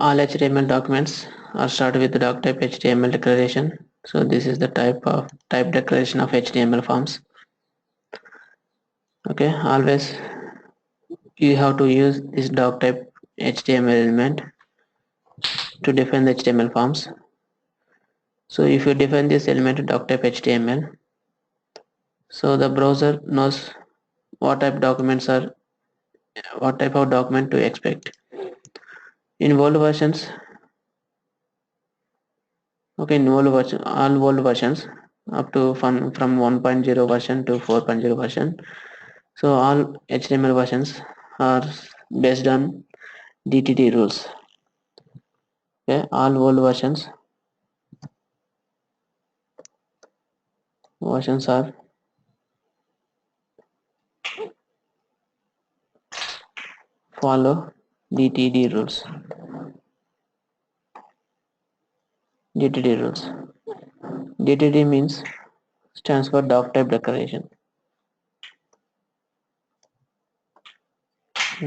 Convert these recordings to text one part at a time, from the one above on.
All HTML documents are started with the doc type HTML declaration. So this is the type declaration of HTML forms. Okay, always you have to use this doc type HTML element to define the HTML forms. So if you define this element doc type HTML, so the browser knows what type documents are what type of document to expect. In old versions, okay, in old version, all old versions up to from 1.0 version to 4.0 version, so all HTML versions are based on DTD rules. Okay, all old versions are follow DTD rules. DTD rules. DTD means stands for doc type declaration.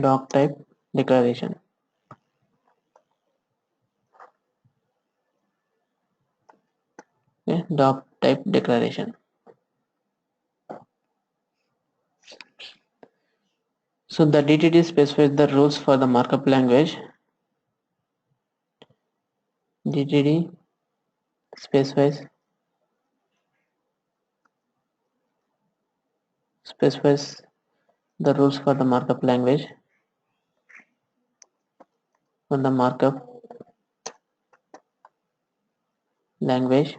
Doc type declaration. Okay, doc type declaration. So the DTD specifies the rules for the markup language. DTD specifies the rules for the markup language for the language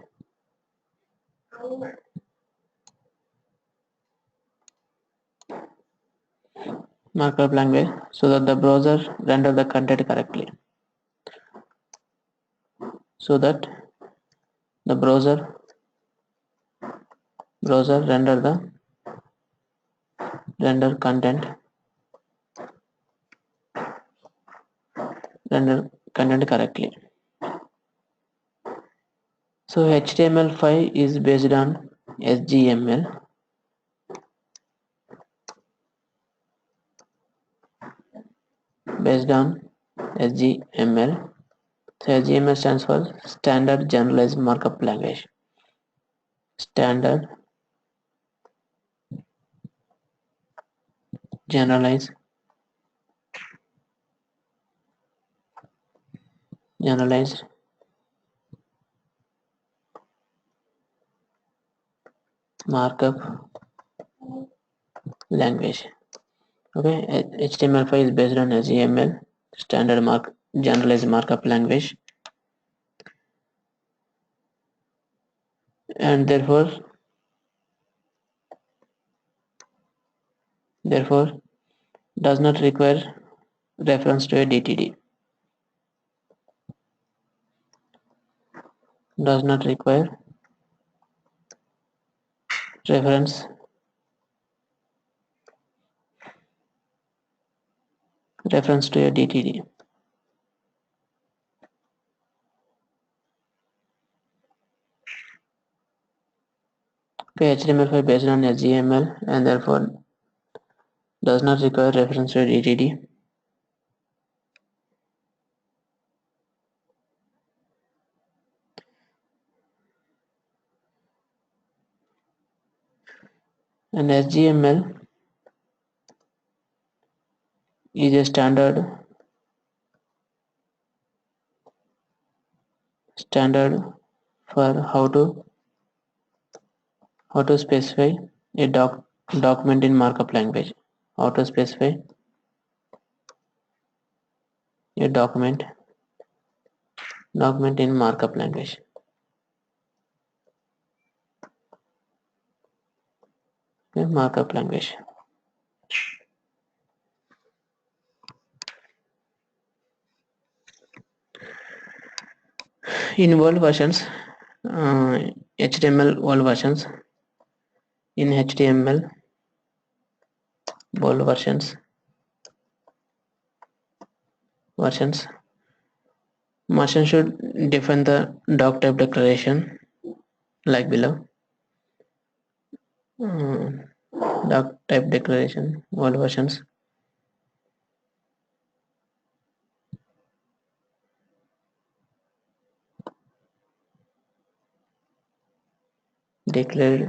markup language so that the browser render the content correctly. So that the browser render content correctly. So HTML5 is based on SGML. Based on SGML. So SGML stands for Standard Generalized Markup Language. Standard Generalized Markup Language. Okay, HTML5 is based on SGML, Generalized Markup Language, and therefore does not require reference to a DTD. Does not require reference to a DTD. Okay, HTML5 based on HTML and therefore does not require reference to a DTD. And HTML is a standard for how to specify a document in markup language. How to specify a document in markup language. Okay, markup language. In world versions, HTML world versions. In HTML world versions merchant should define the doc type declaration like below. Doc type declaration world versions. declared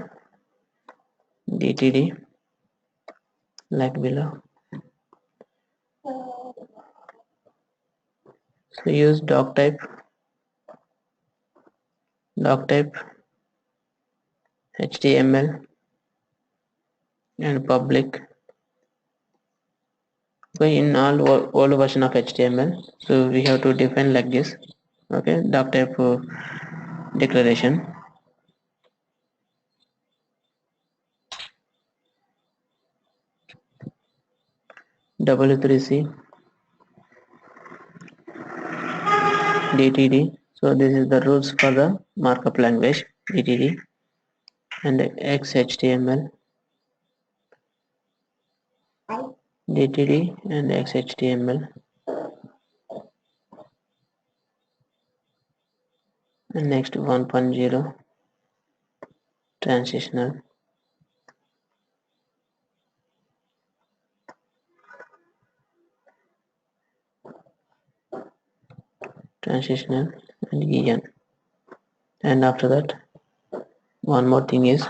DTD like below. So use doc type HTML and public. Okay, in all old version of HTML, so we have to define like this. Okay, doc type declaration W3C DTD. So this is the rules for the markup language DTD, and XHTML DTD and XHTML, and next 1.0 transitional and en. And after that, one more thing is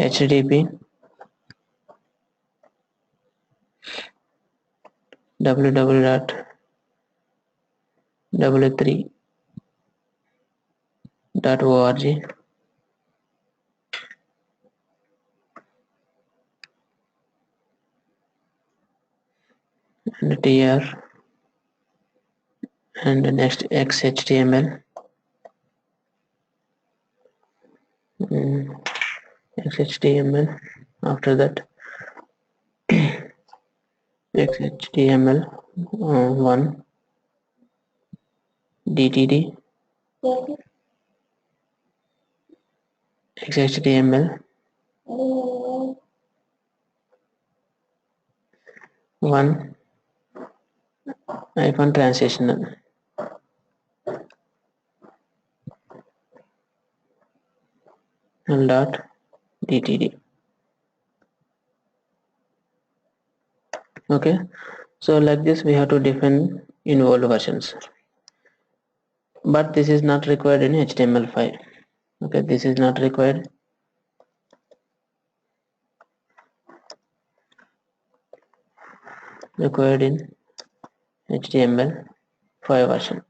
HTTP www.w3.org and tr, and next XHTML, XHTML. After that, XHTML 1 DTD, XHTML 1 hyphen transitional dot DTD. Okay, so like this we have to define in old versions, but this is not required in HTML5. Okay, this is not required in HTML5 version.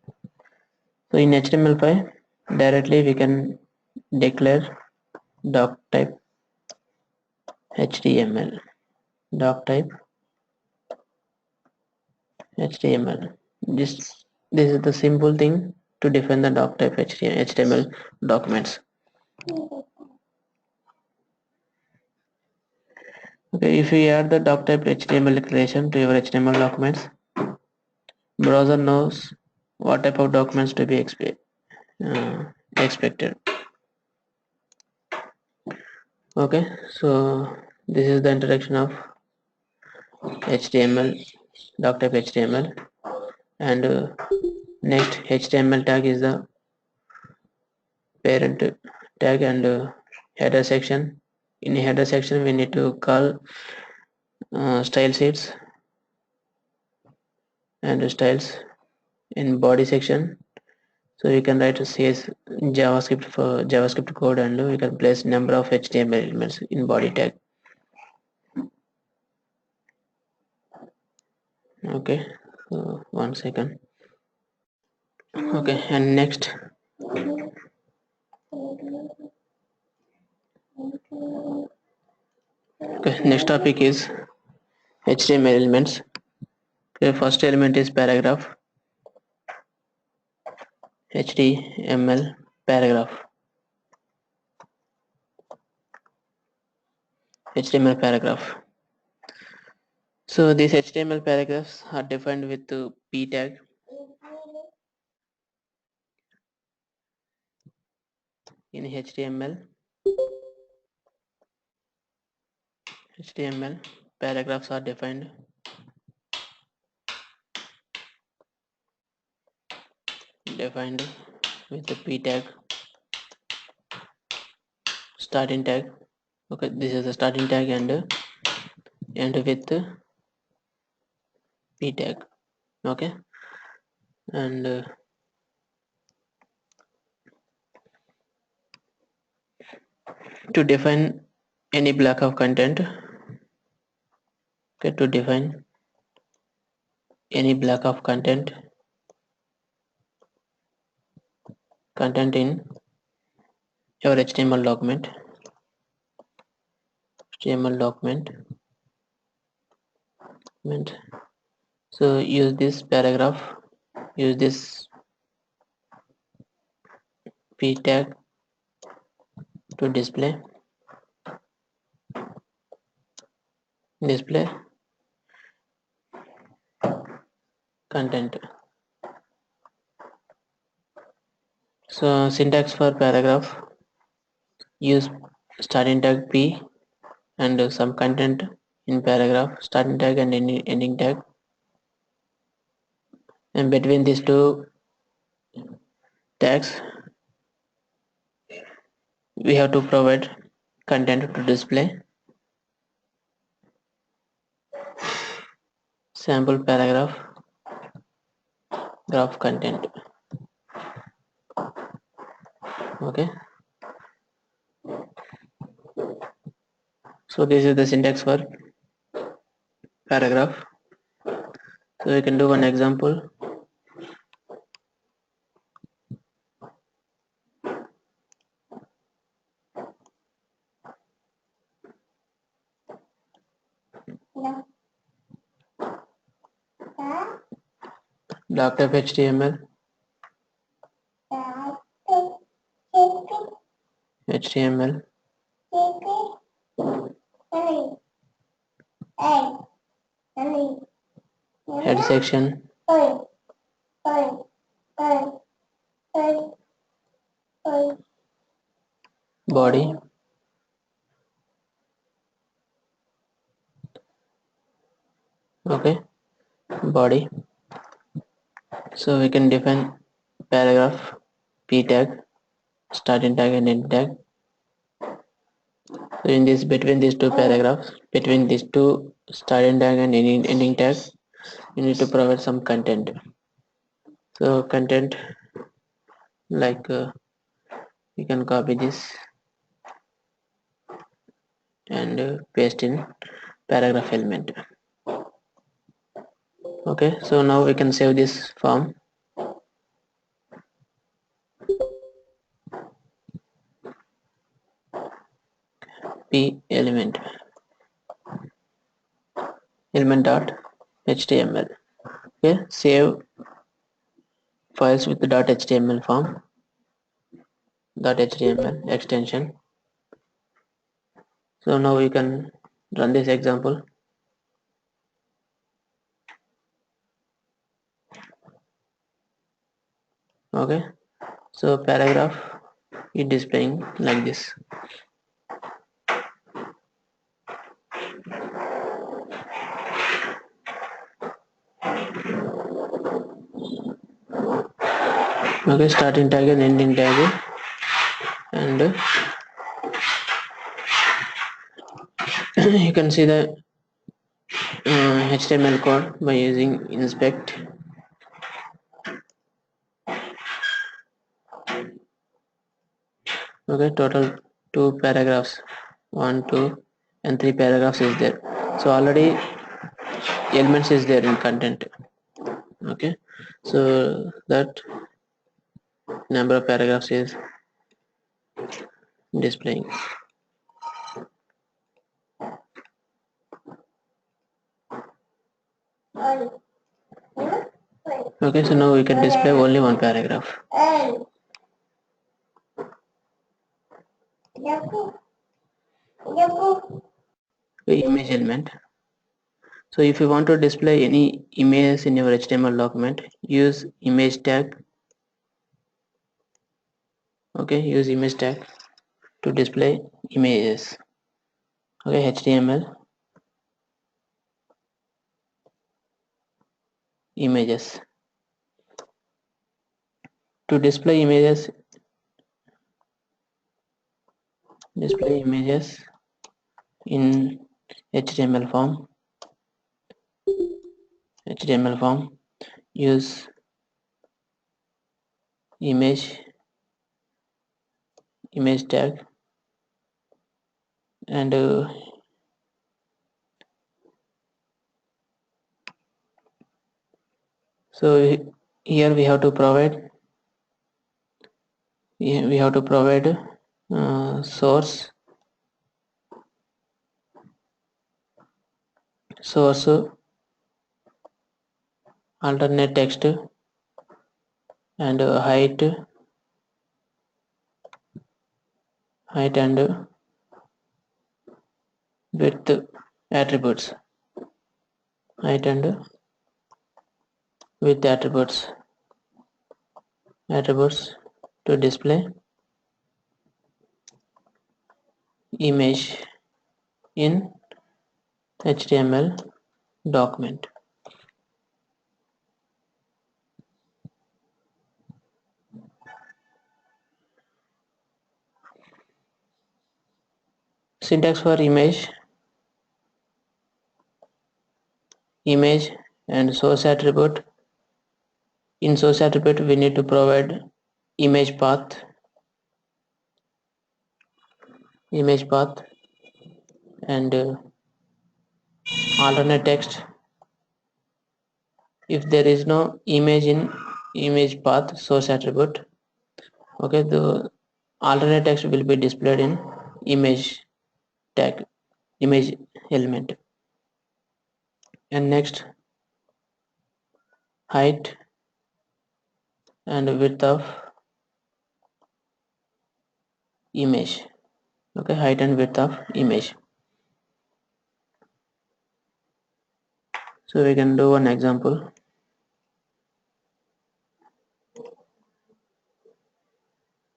So in HTML5 directly we can declare doc type HTML, doc type HTML. This is the simple thing to define the doc type HTML documents. Okay, if you add the doc type HTML declaration to your HTML documents, browser knows what type of documents to be expected. Okay, so this is the introduction of HTML, doc type HTML, and next HTML tag is the parent tag, and header section. In header section we need to call style sheets and styles. In body section, so you can write CS JavaScript code, and you can place number of HTML elements in body tag. Okay, so 1 second. Okay, and next next topic is HTML elements. Okay, first element is paragraph. HTML paragraph. HTML paragraph. So these HTML paragraphs are defined with the p tag. In HTML paragraphs are defined with the p tag, starting tag. Okay, this is the starting tag, and end with p tag. Okay, and to define any block of content. Okay, to define any block of content in your HTML document. So use this paragraph, use this p tag to display content. So syntax for paragraph, use starting tag p and some content in paragraph, starting tag and ending tag, and between these two tags we have to provide content to display sample paragraph graph content. Okay, so this is the syntax for paragraph. So we can do one example. Block type HTML, head section, body, okay, body. So we can define paragraph p tag, starting tag and end tag. So in this, between these two paragraphs, between these two starting tag and ending tag, you need to provide some content. So content, like you can copy this and paste in paragraph element. Okay, so now we can save this form. P element dot html. Okay, save files with the .html form, .html extension. So now we can run this example. Okay, so paragraph is displaying like this. Okay, starting tag and ending tag, and you can see the HTML code by using inspect. Okay, total 2 paragraphs, 1 2 and 3 paragraphs is there. So already elements is there in content. Okay, so that number of paragraphs is displaying. Okay, so now we can display only one paragraph. Image element. So if you want to display any images in your HTML document, use image tag. Okay, use image tag to display images. Okay, HTML images. To display images in HTML form, use image tag and so here we have to provide source alternate text and height and width attributes, height and width attributes to display image in HTML document. Syntax for image and source attribute. In source attribute we need to provide image path and alternate text. If there is no image in image path source attribute, okay, the alternate text will be displayed in image tag, image element. And next, height and width of image. Okay, height and width of image. So we can do one example.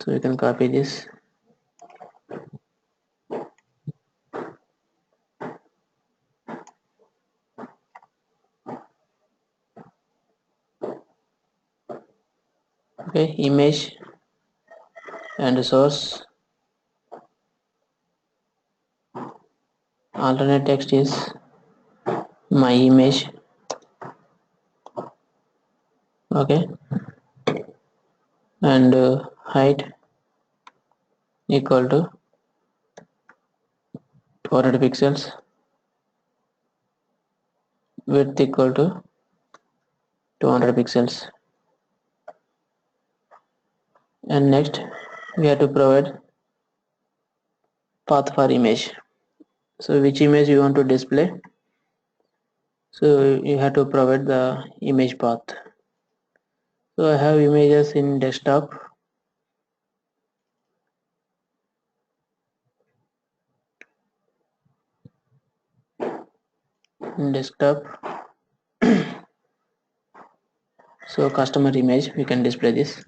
So we can copy this. Okay, image and source. Alternate text is my image. Okay, and height equal to 200 pixels, width equal to 200 pixels, and next we have to provide path for image. So which image you want to display, so you have to provide the image path. So I have images in desktop, so customer image we can display this.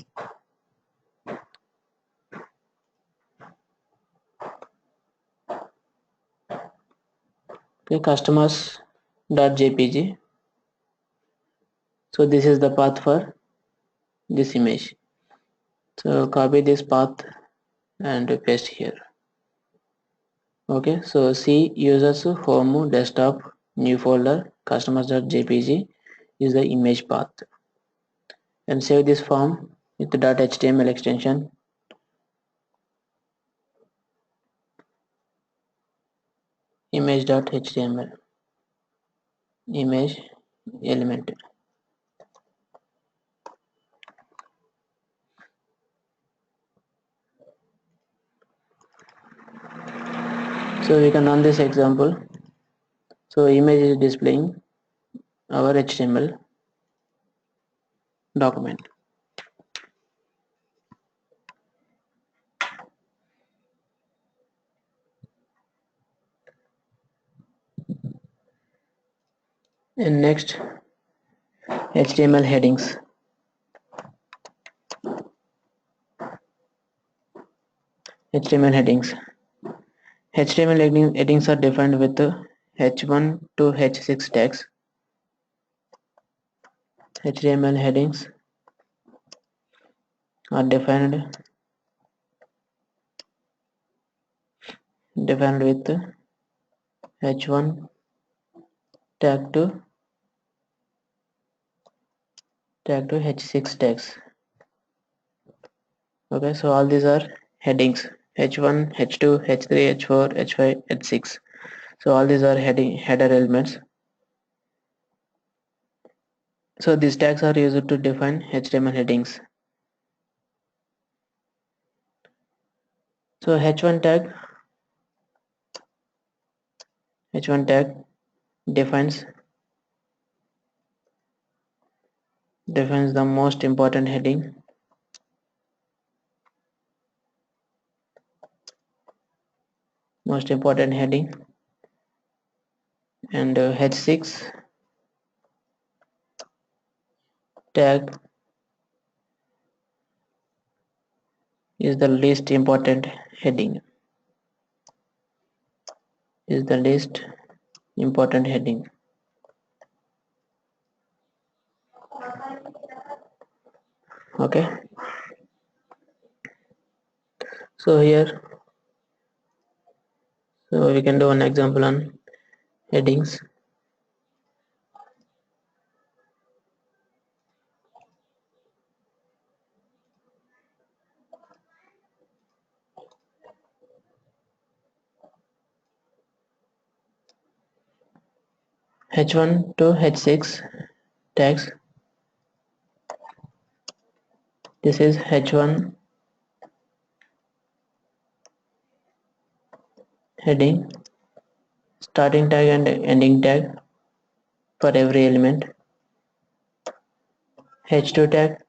Okay, customers.jpg. So this is the path for this image. So copy this path and paste here. Okay, so C users home desktop new folder customers.jpg is the image path, and save this form with the .html extension. Image.html image element. So we can run this example. So image is displaying our HTML document. And next, HTML headings. HTML headings. HTML headings are defined with H1 to H6 tags. HTML headings are defined with H1 tag to H6 tags. Okay, so all these are headings. h1, h2, h3, h4, h5, h6. So all these are header elements. So these tags are used to define HTML headings. So h1 tag defines the most important heading, and h6 tag is the least important heading. Okay, so here, so we can do an example on headings. h1 to h6 tags. This is h1 heading, starting tag and ending tag for every element. h2 tag,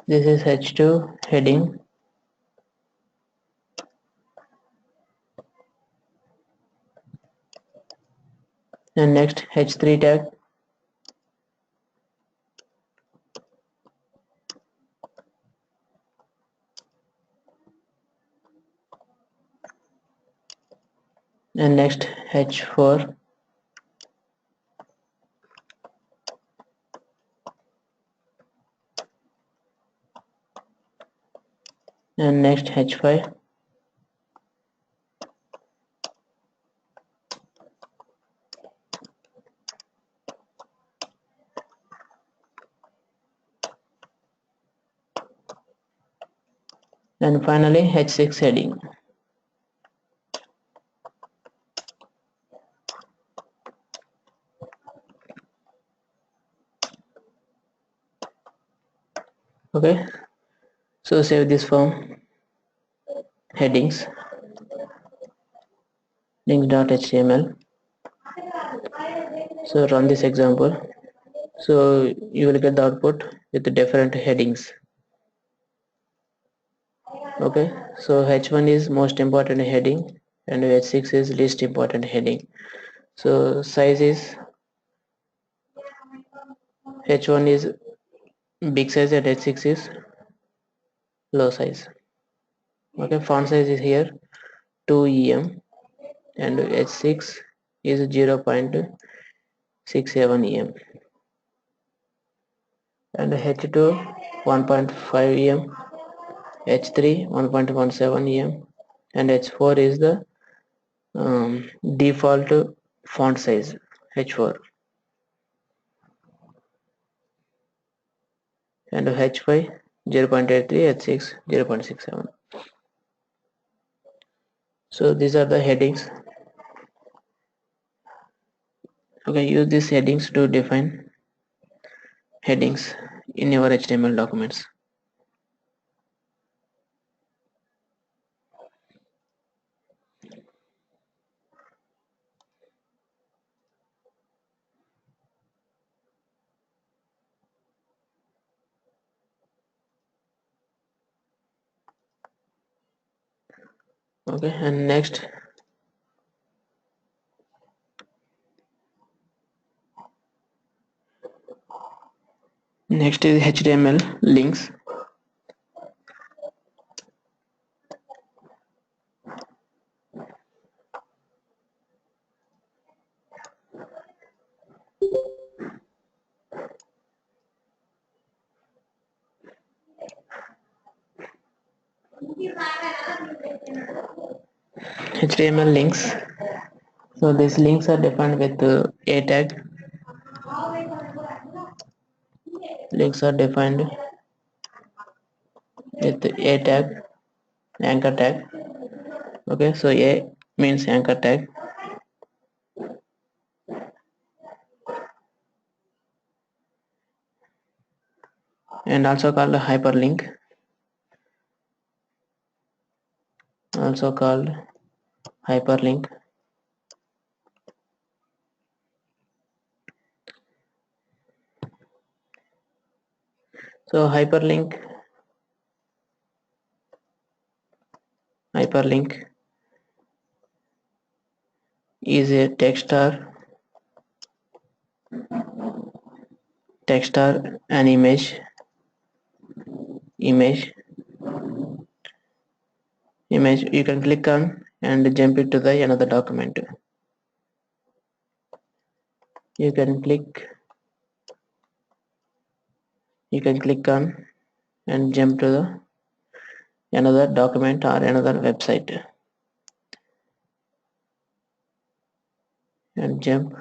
this is h2 heading, and next h3 tag, and next h4, and next h5, and finally h6 heading. Okay, so save this form, headings links.html. So run this example. So you will get the output with the different headings. Okay, so h1 is most important heading and h6 is least important heading. So size is, h1 is big size and h6 is low size. Okay, font size is here 2 em and h6 is 0.67 em, and h2 1.5 em, h3 1.17 em, and h4 is the default font size h4, and h5 0.83, h6 0.67. So these are the headings. Okay, use these headings to define headings in your HTML documents. Okay, and next is HTML links. HTML links. So these links are defined with a tag. Links are defined with a tag, anchor tag. Okay, so a means anchor tag, and also called hyperlink, also called hyperlink. So hyperlink is a text or an image you can click on and jump into the another document. You can click on and jump to the another document or another website, and jump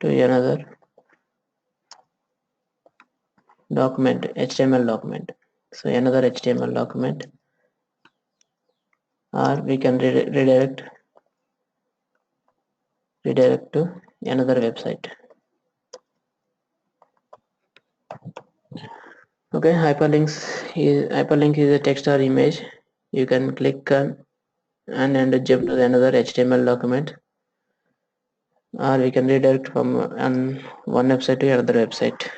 to another document, HTML document. So another HTML document, or we can redirect to another website. Okay, hyperlink is a text or image. You can click on and jump to another HTML document, or we can redirect from one website to another website.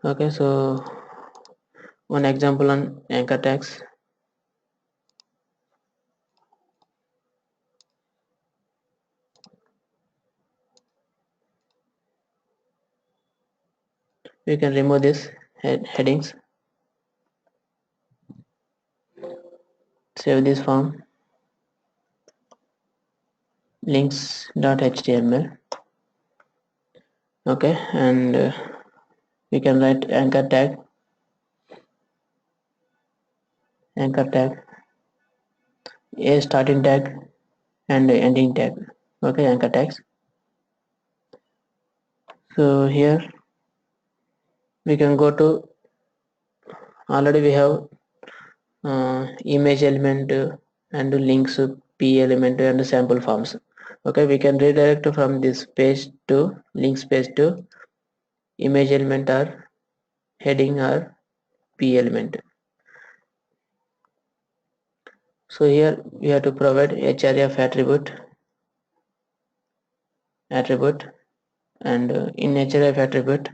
Okay, so one example on anchor tags. We can remove this headings, save this form, links.html. Okay, and we can write anchor tag, a starting tag and ending tag. Okay, anchor tags. So here we can go to, already we have image element and links p element and sample forms. Okay, we can redirect from this page to links page to image element or heading or p element. So here we have to provide href attribute, and in href attribute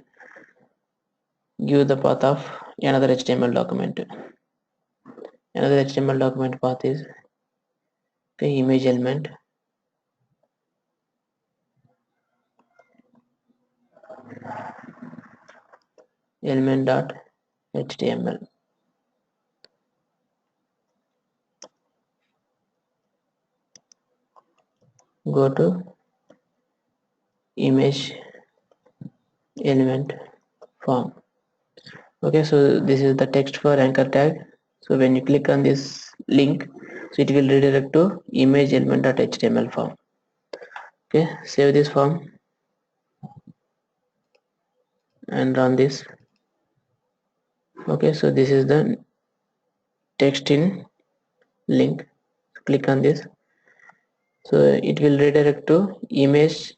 give the path of another HTML document. Another HTML document path is the image element.html. Go to image element form. Okay, so this is the text for anchor tag. So when you click on this link, so it will redirect to image element.html form. Okay, save this form and run this. Okay, so this is the text in link. Click on this, so it will redirect to image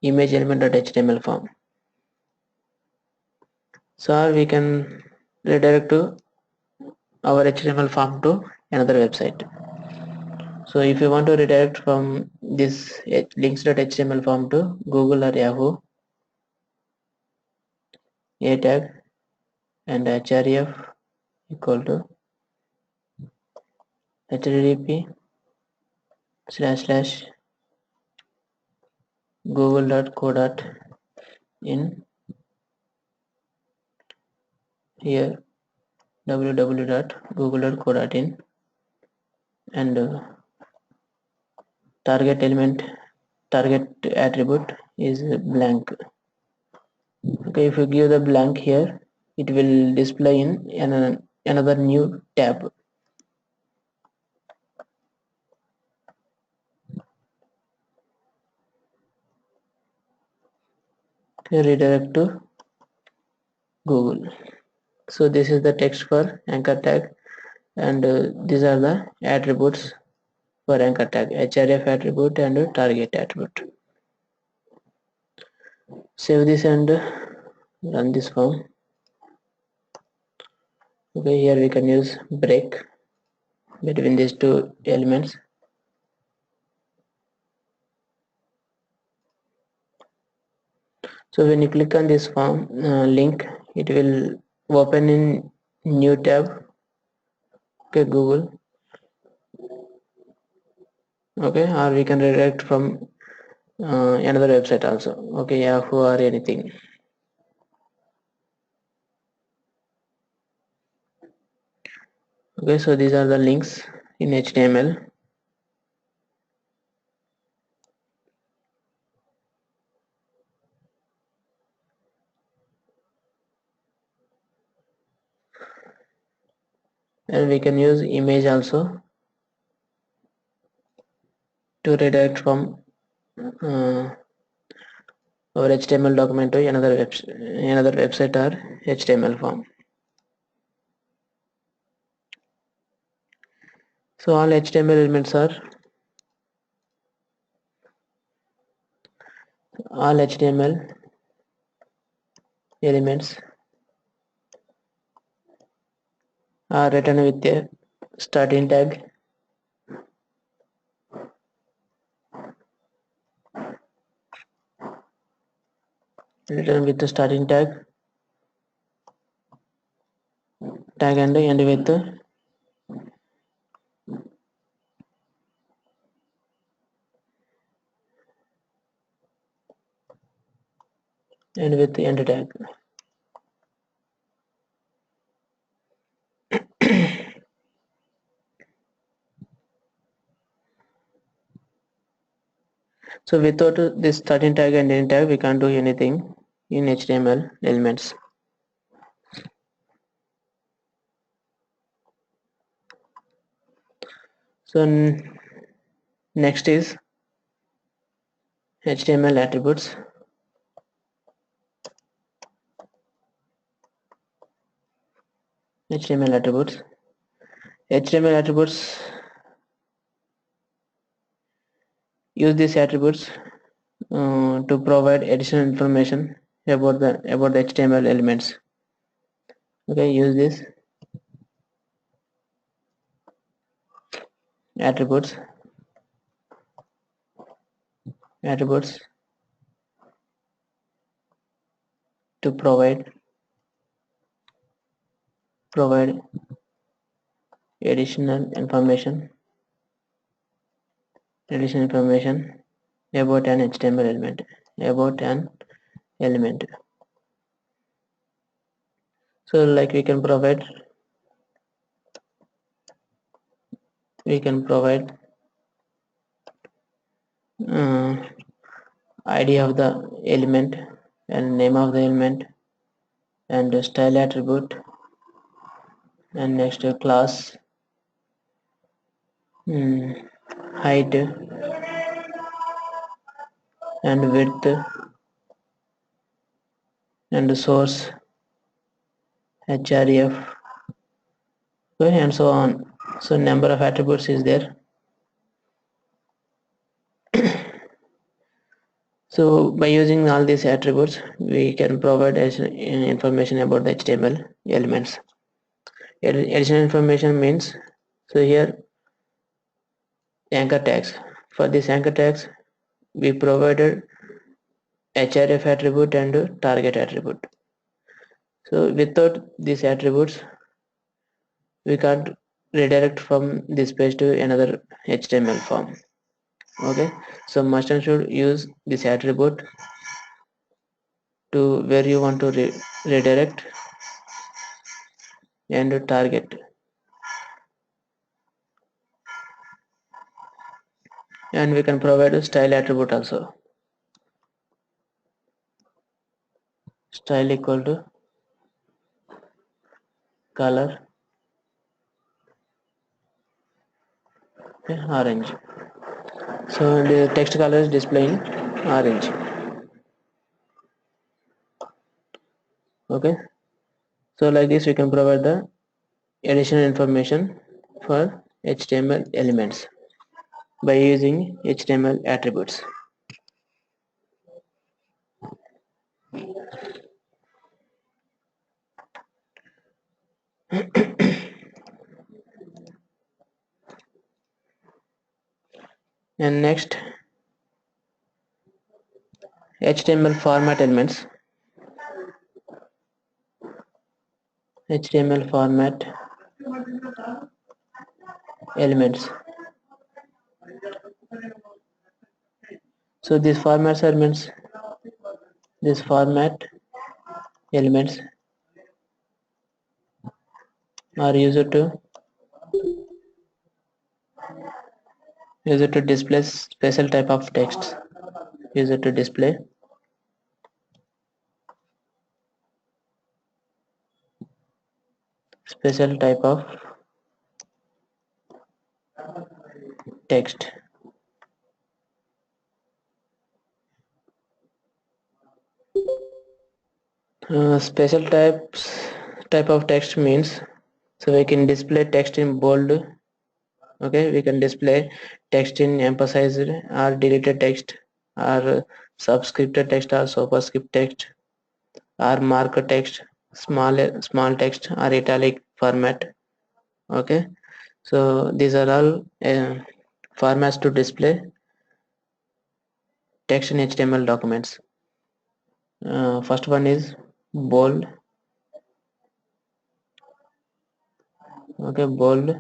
element.html form. So we can redirect to our HTML form to another website. So if you want to redirect from this links.html form to Google or Yahoo, a tag and href equal to http://google.co.in, here www.google.co.in, and target attribute is blank. Okay, if you give the blank here, it will display in another new tab. redirect to Google. So this is the text for anchor tag, and these are the attributes for anchor tag: href attribute and target attribute. Save this and run this form. Okay, here we can use break between these two elements. So when you click on this form link, it will open in new tab. Okay, Google. Okay, or we can redirect from another website also. Okay, Yahoo or anything. Okay, so these are the links in HTML. And we can use image also to redirect from our HTML document to another website or HTML form. So all HTML elements are written with a starting tag, and end with end tag. So without this starting tag and end tag, we can't do anything in HTML elements. So next is HTML attributes. HTML attributes. HTML attributes use these attributes to provide additional information about the HTML elements. Okay, use this attributes to provide additional information about an HTML element. So like we can provide uh, ID of the element and name of the element and style attribute, and next class, height and width and source href, okay, and so on. So number of attributes is there. So by using all these attributes, we can provide information about the HTML elements. Additional information means, so here anchor tags. For this anchor tags, we provided href attribute and target attribute. So without these attributes, we can't redirect from this page to another HTML form. Okay, so must and should use this attribute to where you want to redirect and target. And we can provide a style attribute also. Style equal to color, okay, orange. So the text color is displaying orange. Okay, so like this we can provide the additional information for HTML elements by using HTML attributes. And next, HTML format elements. HTML format elements. So these format elements, this format elements are used to display special type of text. Used to display special type of text. Special type of text means, so we can display text in bold. Okay, we can display text in emphasized or deleted text, or subscripted text or superscript text, or marker text, small text or italic format. Okay, so these are all formats to display text in HTML documents. First one is bold. Okay, bold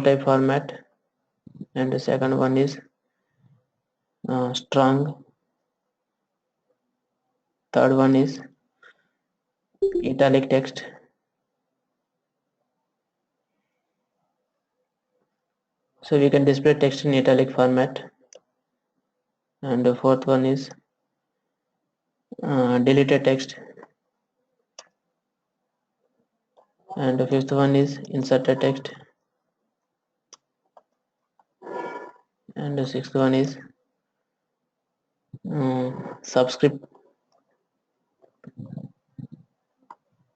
type format. And the second one is strong. Third one is italic text. So we can display text in italic format. And the fourth one is deleted text. And the fifth one is inserted text. And the sixth one is subscript.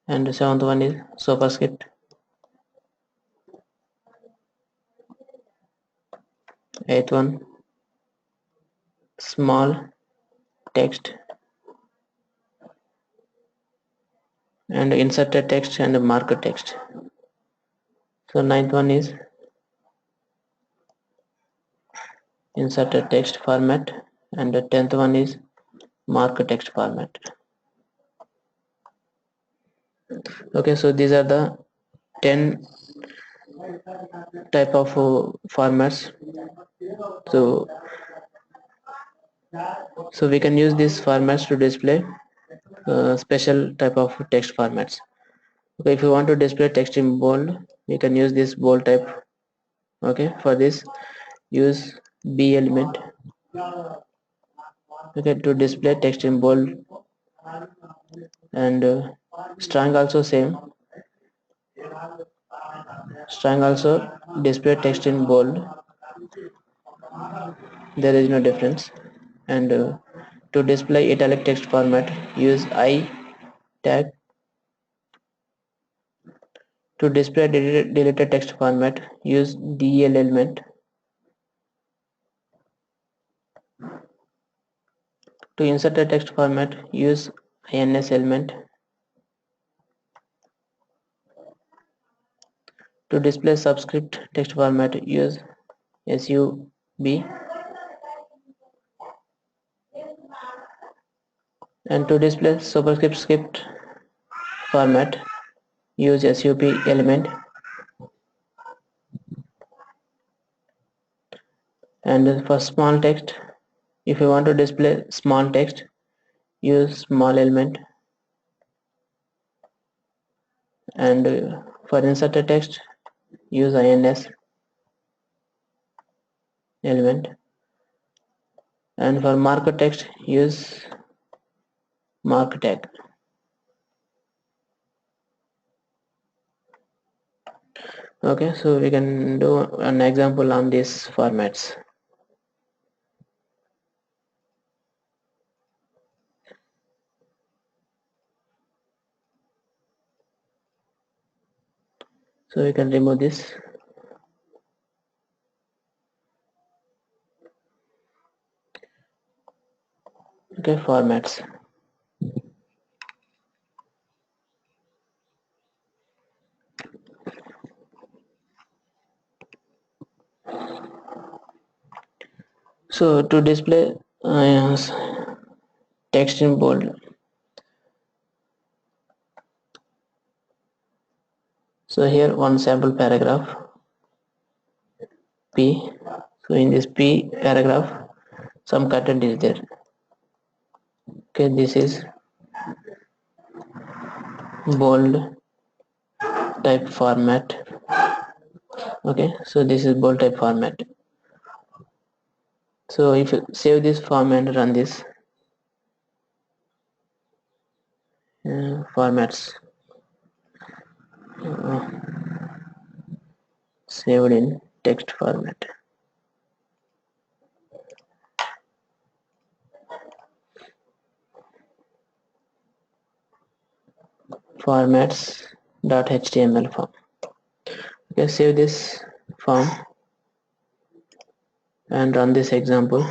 And the seventh one is superscript. Eighth one, small text. And inserted text and marker text. So ninth one is inserted text format, and the 10th one is marker text format. Okay, so these are the 10 type of formats. So we can use these formats to display special type of text formats. Okay, if you want to display text in bold, you can use this bold type. Okay, for this use B element. Okay, to display text in bold. And strong also same. Strong also display text in bold. There is no difference. And to display italic text format, use I tag. To display deleted text format, use del element. To insert a text format, use ins element. To display subscript text format, use sub. And to display superscript format, use sub element. And for small text, if you want to display small text, use small element. And for inserted text, use ins element. And for marker text, use mark tag. Okay, so we can do an example on these formats. So we can remove this. Okay, formats. So to display text in bold, so here one sample paragraph P. So in this P paragraph, some content is there. Okay, this is bold type format. Okay, so this is bold type format. So if you save this form and run this formats, uh, saved in text format. Formats.html form. Okay, save this form and run this example.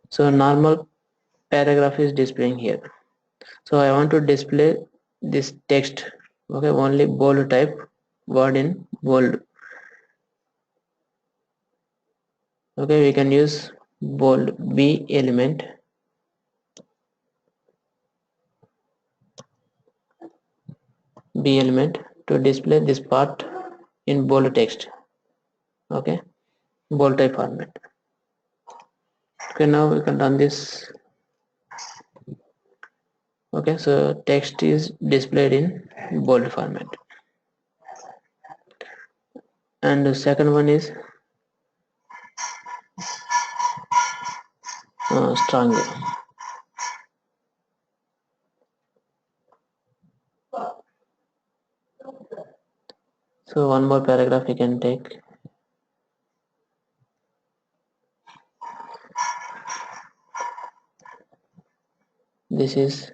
So normal paragraph is displaying here. So I want to display this text. Okay, only bold type word in bold. Okay, we can use bold B element to display this part in bold text. Okay, bold type format. Okay, now we can run this. Okay, so text is displayed in bold format. And the second one is strong. So one more paragraph we can take. This is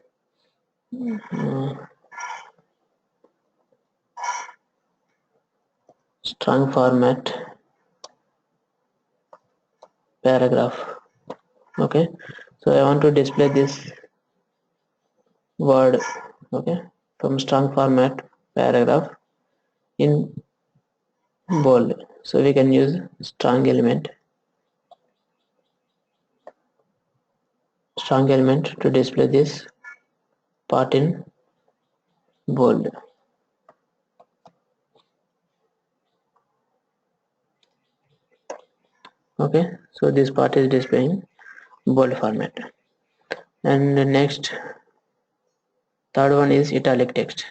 strong format paragraph. Okay, so I want to display this word, okay, from strong format paragraph in bold. So we can use strong element to display this part in bold. Okay, so this part is displaying bold format. And the next, third one is italic text.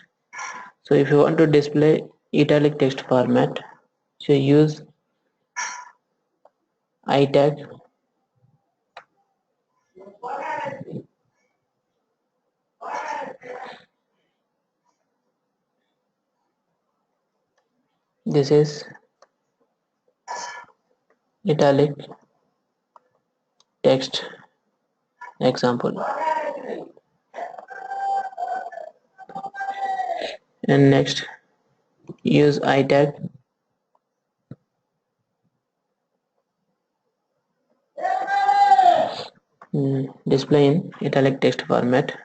So if you want to display italic text format, so use I tag this is italic text example, and next use I tag display in italic text format.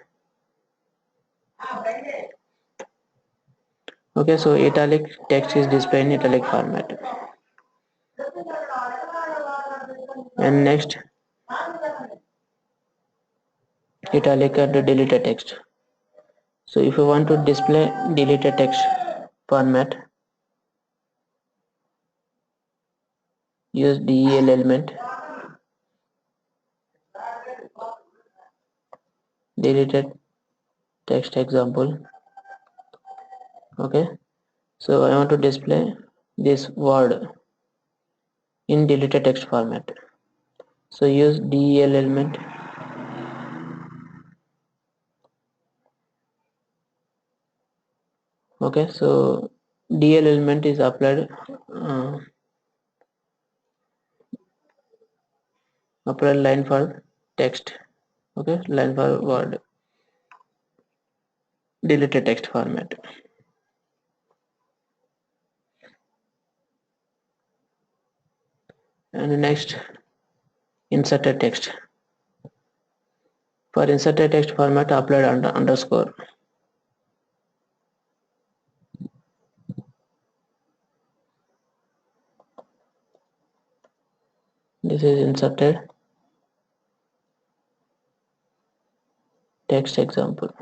Okay, so italic text is displayed in italic format. And next, italic and deleted text. So if you want to display deleted text format, use del element, deleted text example. Okay, so I want to display this word in deleted text format. So use del element, okay, so del element is applied line for text, okay, line for word, deleted text format. And next, inserted text. For inserted text format, apply underscore. This is inserted text example.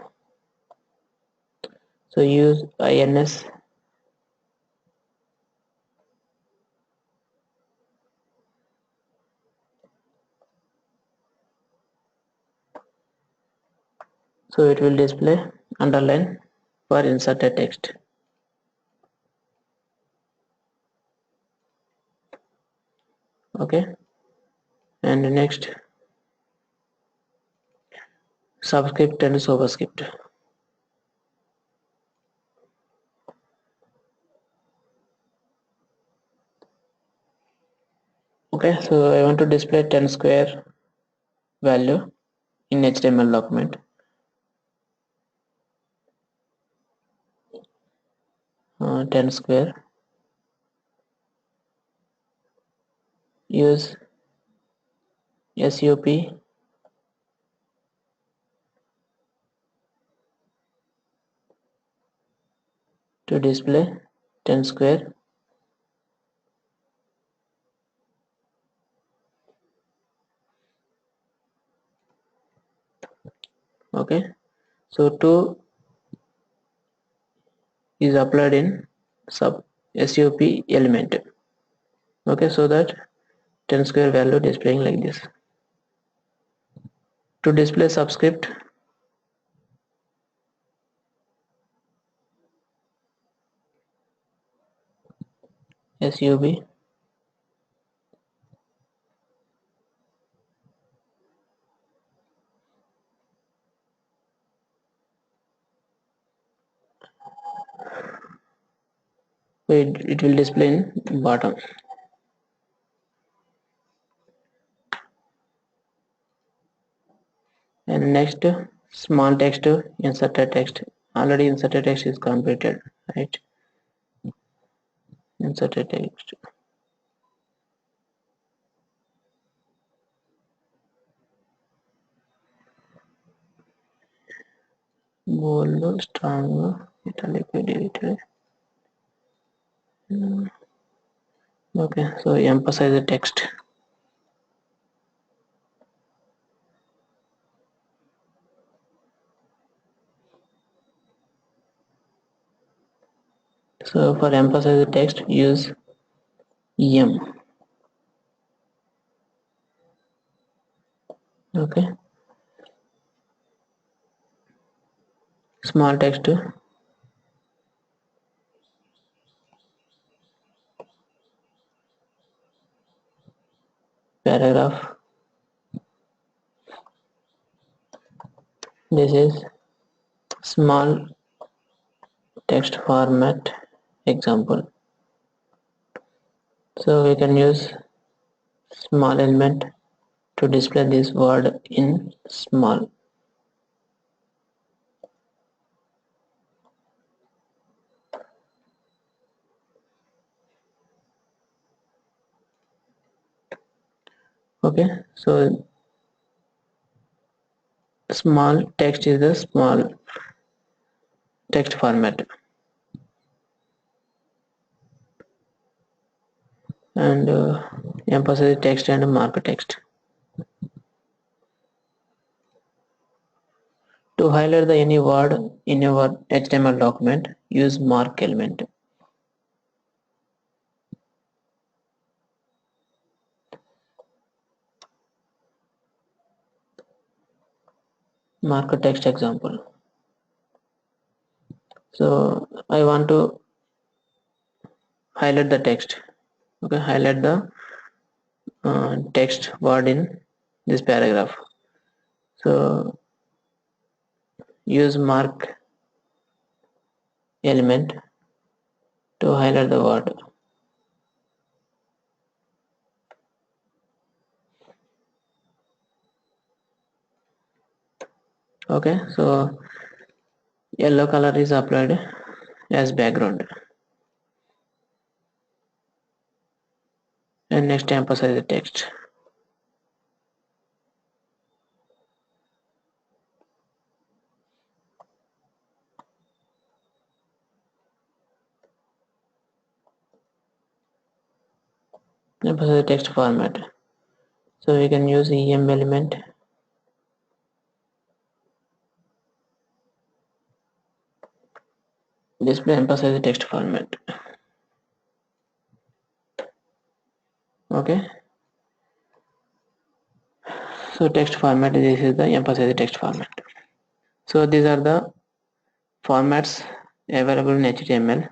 So use ins so it will display underline for inserted text. Okay, and next, subscript and superscript. Okay, so I want to display 10 square value in HTML document. 10 square. Use SUP to display 10 square. Okay, so 2 is applied in sub SUP element. Okay, so that 10 square value displaying like this. To display subscript, SUB so it will display in bottom. And next, small text, inserted text. Already inserted text is completed, right? Inserted text. Bold, strong, italic, deleted. Okay, so emphasize the text. So for emphasize the text, use em. Okay, small text, paragraph. This is small text format example. So we can use small element to display this word in small. Okay, so small text is the small text format, and emphasize text and mark text. To highlight the any word in your HTML document, use mark element. Mark text example. So I want to highlight the text. Okay, highlight the text word in this paragraph. So use mark element to highlight the word. Okay, so yellow color is applied as background. and next emphasize the text. Emphasize the text format. So we can use em element. Display emphasize the text format. Okay. So text format, this is the emphasize the text format. So these are the formats available in HTML.